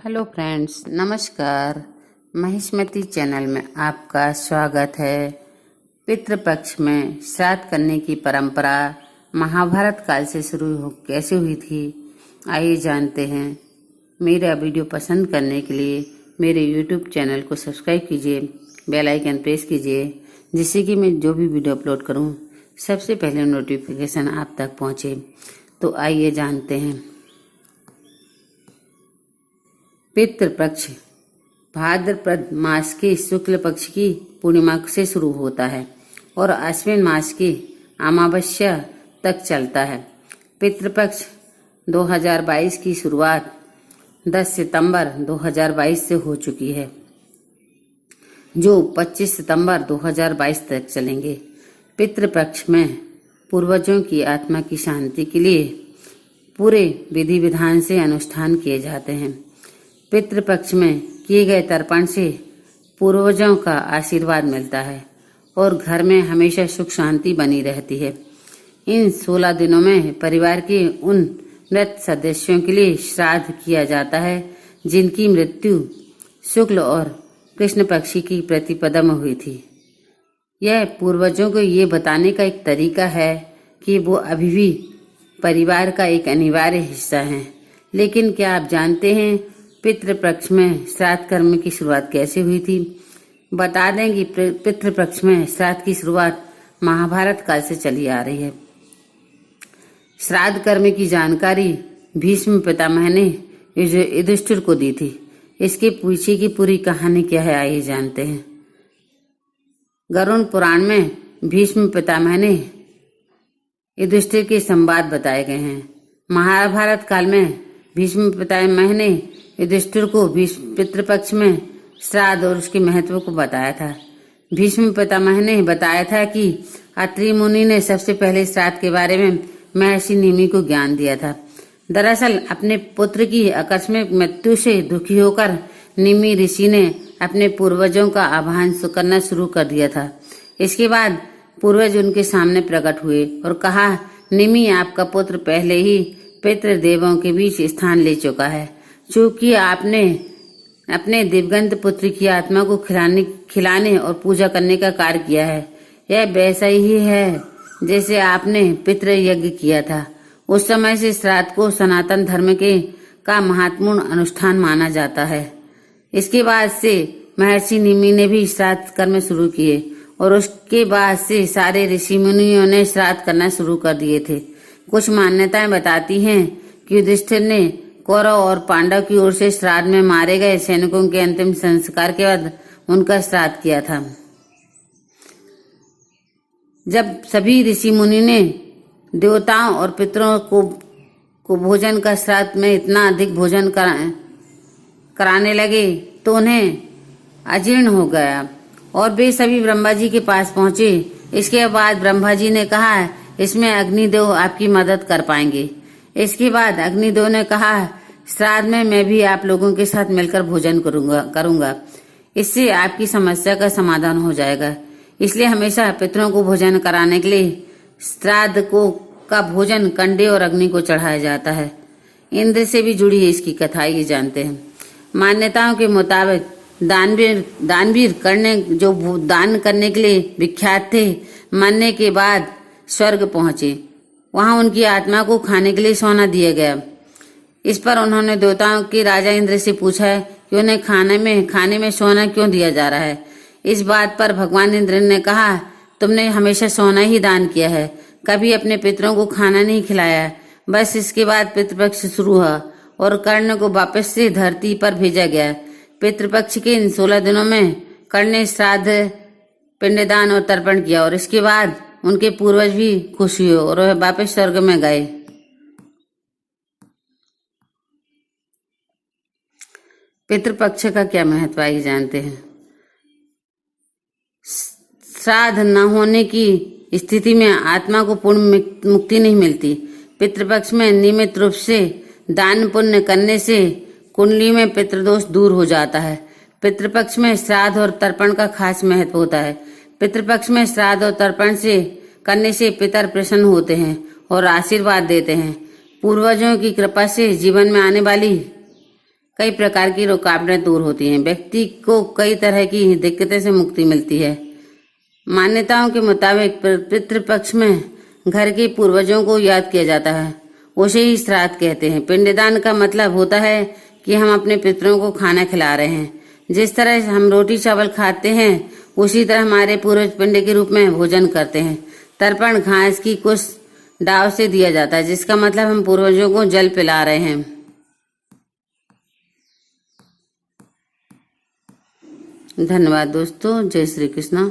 Hello friends, नमस्कार। Mahishmati channel में आपका स्वागत है। पितृपक्ष में श्राद्ध करने की परंपरा महाभारत काल से कैसे हुई थी, आइए जानते हैं। मेरा वीडियो पसंद करने के लिए मेरे यूट्यूब चैनल को सब्सक्राइब कीजिए, बेल आइकन प्रेस कीजिए, जिससे कि मैं जो भी वीडियो अपलोड करूं सबसे पहले नोटिफिकेशन आप तक पहुंचे। तो आइए जानते हैं। पितृपक्ष भाद्रपद मास के शुक्ल पक्ष की पूर्णिमा से शुरू होता है और आश्विन मास की अमावस्या तक चलता है। पितृपक्ष 2022 की शुरुआत 10 सितंबर 2022 से हो चुकी है, जो 25 सितंबर 2022 तक चलेंगे। पितृपक्ष में पूर्वजों की आत्मा की शांति के लिए पूरे विधि विधान से अनुष्ठान किए जाते हैं। पितृपक्ष में किए गए तर्पण से पूर्वजों का आशीर्वाद मिलता है और घर में हमेशा सुख शांति बनी रहती है। इन 16 दिनों में परिवार के उन मृत सदस्यों के लिए श्राद्ध किया जाता है जिनकी मृत्यु शुक्ल और कृष्ण पक्षी की प्रतिपदा में हुई थी। यह पूर्वजों को ये बताने का एक तरीका है कि वो अभी भी परिवार का एक अनिवार्य हिस्सा हैं। लेकिन क्या आप जानते हैं पितृपक्ष में श्राद्ध कर्म की शुरुआत कैसे हुई थी? बता दें कि पितृपक्ष में श्राद्ध की शुरुआत महाभारत काल से चली आ रही है। श्राद्ध कर्म की जानकारी भीष्म पितामह ने युधिष्ठिर को दी थी। इसके पीछे की पूरी कहानी क्या है, आइए जानते हैं। गरुड़ पुराण में भीष्म पितामह ने युधिष्ठिर के संवाद बताए गए हैं। महाभारत काल में भीष्म पितामह ने युधिष्ठिर को पितृपक्ष में श्राद्ध और उसके महत्व को बताया था। भीष्म पितामह ने बताया था कि अत्रि मुनि ने सबसे पहले श्राद्ध के बारे में महर्षि निमि को ज्ञान दिया था। दरअसल अपने पुत्र की आकस्मिक मृत्यु से दुखी होकर निमि ऋषि ने अपने पूर्वजों का आह्वान करना शुरू कर दिया था। इसके बाद पूर्वज उनके सामने प्रकट हुए और कहा, निमि, आपका पुत्र पहले ही पितृदेवों के बीच स्थान ले चुका है। चूंकि आपने अपने दिवंगत पुत्र की आत्मा को खिलाने और पूजा करने का कार्य किया है। यह वैसा ही है जैसे आपने पितृ यज्ञ किया था। उस समय से श्राद्ध को सनातन धर्म का महत्वपूर्ण अनुष्ठान माना जाता है। इसके बाद से महर्षि निमि ने भी श्राद्ध कर्म शुरू किए और उसके बाद से सारे ऋषि मुनियों ने श्राद्ध करना शुरू कर दिए थे। कुछ मान्यताएं बताती हैं कि युधिष्ठिर ने कौरव और पांडव की ओर से श्राद्ध में मारे गए सैनिकों के अंतिम संस्कार के बाद उनका श्राद्ध किया था। जब सभी ऋषि मुनि ने देवताओं और पितरों को भोजन का श्राद्ध में इतना अधिक भोजन कराने लगे तो उन्हें अजीर्ण हो गया और वे सभी ब्रह्मा जी के पास पहुंचे। इसके बाद ब्रह्मा जी ने कहा, इसमें अग्निदेव आपकी मदद कर पाएंगे। इसके बाद अग्निदेव ने कहा, श्राद्ध में मैं भी आप लोगों के साथ मिलकर भोजन करूंगा। इससे आपकी समस्या का समाधान हो जाएगा। इसलिए हमेशा पितरों को भोजन कराने के लिए श्राद्ध का भोजन कंडे और अग्नि को चढ़ाया जाता है। इंद्र से भी जुड़ी है इसकी कथा, ये जानते हैं। मान्यताओं के मुताबिक दानवीर जो दान करने के लिए विख्यात थे, मरने के बाद स्वर्ग पहुंचे। वहां उनकी आत्मा को खाने के लिए सोना दिया गया। इस पर उन्होंने देवताओं के राजा इंद्र से पूछा कि उन्हें खाने में सोना क्यों दिया जा रहा है। इस बात पर भगवान इंद्र ने कहा, तुमने हमेशा सोना ही दान किया है, कभी अपने पितरों को खाना नहीं खिलाया। बस इसके बाद पितृपक्ष शुरू हुआ और कर्ण को वापस से धरती पर भेजा गया। पितृपक्ष के इन 16 दिनों में कर्ण ने श्राद्ध, पिंडदान और तर्पण किया और इसके बाद उनके पूर्वज भी खुश हुए और वह वापस स्वर्ग में गए। पितृपक्ष का क्या महत्व है, जानते हैं। श्राद्ध न होने की स्थिति में आत्मा को पूर्ण मुक्ति नहीं मिलती। पितृपक्ष में नियमित रूप से दान पुण्य करने से कुंडली में पितृदोष दूर हो जाता है। पितृपक्ष में श्राद्ध और तर्पण का खास महत्व होता है। पितृपक्ष में श्राद्ध और तर्पण करने से पितर प्रसन्न होते हैं और आशीर्वाद देते हैं। पूर्वजों की कृपा से जीवन में आने वाली कई प्रकार की रुकावटें दूर होती हैं। व्यक्ति को कई तरह की दिक्कतें से मुक्ति मिलती है। मान्यताओं के मुताबिक पितृपक्ष में घर के पूर्वजों को याद किया जाता है, उसे ही श्राद्ध कहते हैं। पिंडदान का मतलब होता है कि हम अपने पितरों को खाना खिला रहे हैं। जिस तरह हम रोटी चावल खाते हैं, उसी तरह हमारे पूर्वज पिंड के रूप में भोजन करते हैं। तर्पण घास की कुछ डाव से दिया जाता है, जिसका मतलब हम पूर्वजों को जल पिला रहे हैं। धन्यवाद दोस्तों। जय श्री कृष्ण।